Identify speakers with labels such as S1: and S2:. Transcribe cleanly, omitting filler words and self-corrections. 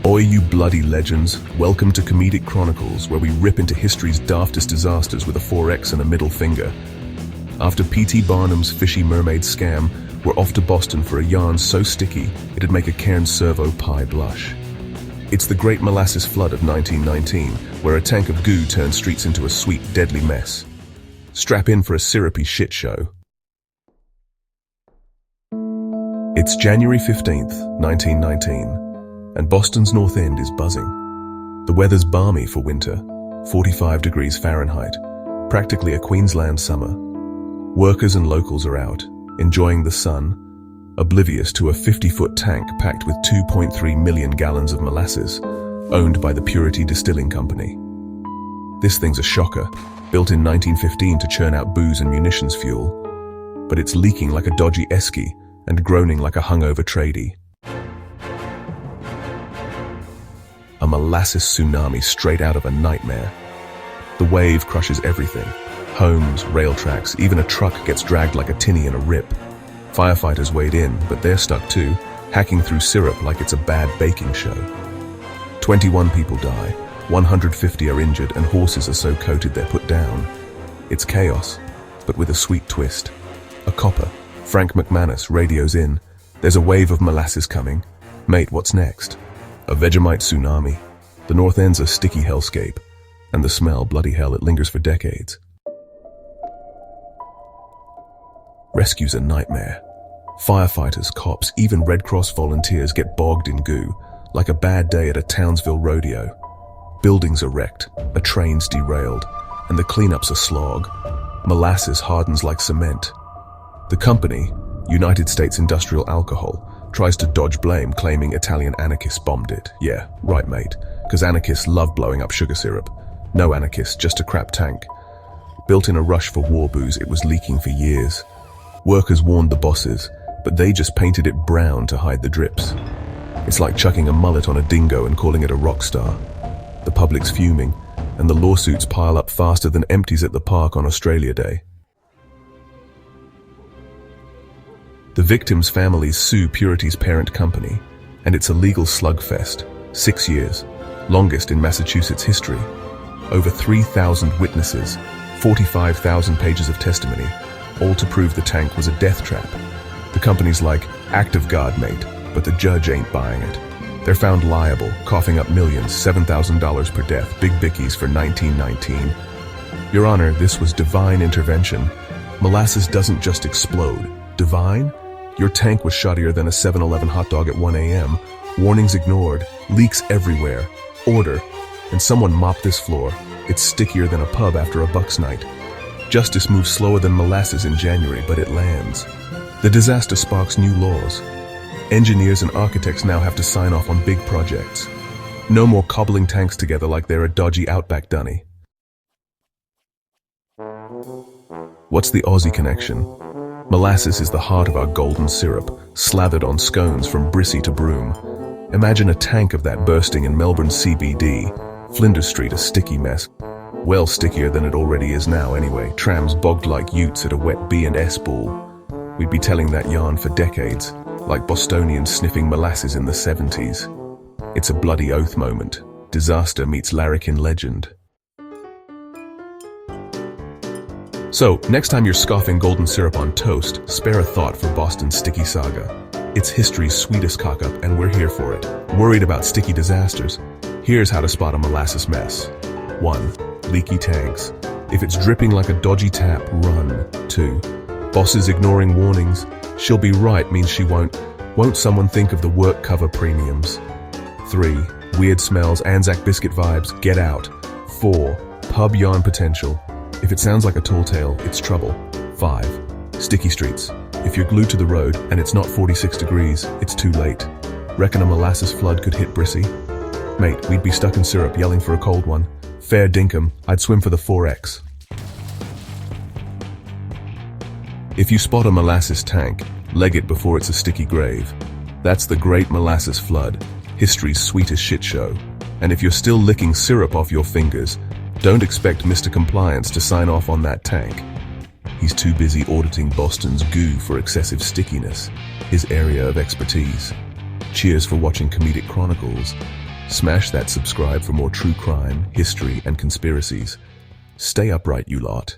S1: Oi, you bloody legends. Welcome to Comedic Chronicles, where we rip into history's daftest disasters with a 4X and a middle finger. After P.T. Barnum's fishy mermaid scam, we're off to Boston for a yarn so sticky, it'd make a Cairns servo pie blush. It's the Great Molasses Flood of 1919, where a tank of goo turned streets into a sweet, deadly mess. Strap in for a syrupy shit show. It's January 15th, 1919. And Boston's North End is buzzing. The weather's balmy for winter, 45 degrees Fahrenheit, practically a Queensland summer. Workers and locals are out, enjoying the sun, oblivious to a 50-foot tank packed with 2.3 million gallons of molasses, owned by the Purity Distilling Company. This thing's a shocker, built in 1915 to churn out booze and munitions fuel, but it's leaking like a dodgy esky and groaning like a hungover tradie. A molasses tsunami straight out of a nightmare. The wave crushes everything. Homes, rail tracks, even a truck gets dragged like a tinny in a rip. Firefighters wade in, but they're stuck too, hacking through syrup like it's a bad baking show. 21 people die, 150 are injured, and horses are so coated they're put down. It's chaos, but with a sweet twist. A copper, Frank McManus, radios in. There's a wave of molasses coming. Mate, what's next? A Vegemite tsunami. The North End's a sticky hellscape, and the smell, bloody hell, it lingers for decades. Rescue's a nightmare. Firefighters, cops, even Red Cross volunteers get bogged in goo, like a bad day at a Townsville rodeo. Buildings are wrecked, a train's derailed, and the cleanup's a slog. Molasses hardens like cement. The company, United States Industrial Alcohol, tries to dodge blame, claiming Italian anarchists bombed it. Yeah, right mate, because anarchists love blowing up sugar syrup. No anarchists, just a crap tank. Built in a rush for war booze, it was leaking for years. Workers warned the bosses, but they just painted it brown to hide the drips. It's like chucking a mullet on a dingo and calling it a rock star. The public's fuming, and the lawsuits pile up faster than empties at the park on Australia Day. The victims' families sue Purity's parent company, and it's a legal slugfest. 6 years, longest in Massachusetts history. Over 3,000 witnesses, 45,000 pages of testimony, all to prove the tank was a death trap. The company's like, act of God, mate, but the judge ain't buying it. They're found liable, coughing up millions, $7,000 per death, big bickies for 1919. Your Honor, this was divine intervention. Molasses doesn't just explode. Divine? Your tank was shottier than a 7-Eleven hot dog at 1 a.m. Warnings ignored, leaks everywhere. Order. And someone mopped this floor. It's stickier than a pub after a Bucks night. Justice moves slower than molasses in January, but it lands. The disaster sparks new laws. Engineers and architects now have to sign off on big projects. No more cobbling tanks together like they're a dodgy Outback dunny. What's the Aussie connection? Molasses is the heart of our golden syrup, slathered on scones from Brissy to Broome. Imagine a tank of that bursting in Melbourne CBD. Flinders Street a sticky mess. Well stickier than it already is now anyway. Trams bogged like utes at a wet B&S ball. We'd be telling that yarn for decades, like Bostonians sniffing molasses in the 70s. It's a bloody oath moment. Disaster meets larrikin legend. So, next time you're scoffing golden syrup on toast, spare a thought for Boston's sticky saga. It's history's sweetest cock-up, and we're here for it. Worried about sticky disasters? Here's how to spot a molasses mess. 1. Leaky tanks. If it's dripping like a dodgy tap, run. 2. Bosses ignoring warnings. She'll be right means she won't. Won't someone think of the work cover premiums? 3. Weird smells, Anzac biscuit vibes, get out. 4. Pub yarn potential. If it sounds like a tall tale, it's trouble. 5. Sticky streets. If you're glued to the road and it's not 46 degrees, it's too late. Reckon a molasses flood could hit Brissy? Mate, we'd be stuck in syrup yelling for a cold one. Fair dinkum, I'd swim for the 4X. If you spot a molasses tank, leg it before it's a sticky grave. That's the Great Molasses Flood, history's sweetest shit show. And if you're still licking syrup off your fingers, don't expect Mr. Compliance to sign off on that tank. He's too busy auditing Boston's goo for excessive stickiness, his area of expertise. Cheers for watching Comedic Chronicles. Smash that subscribe for more true crime, history, and conspiracies. Stay upright, you lot.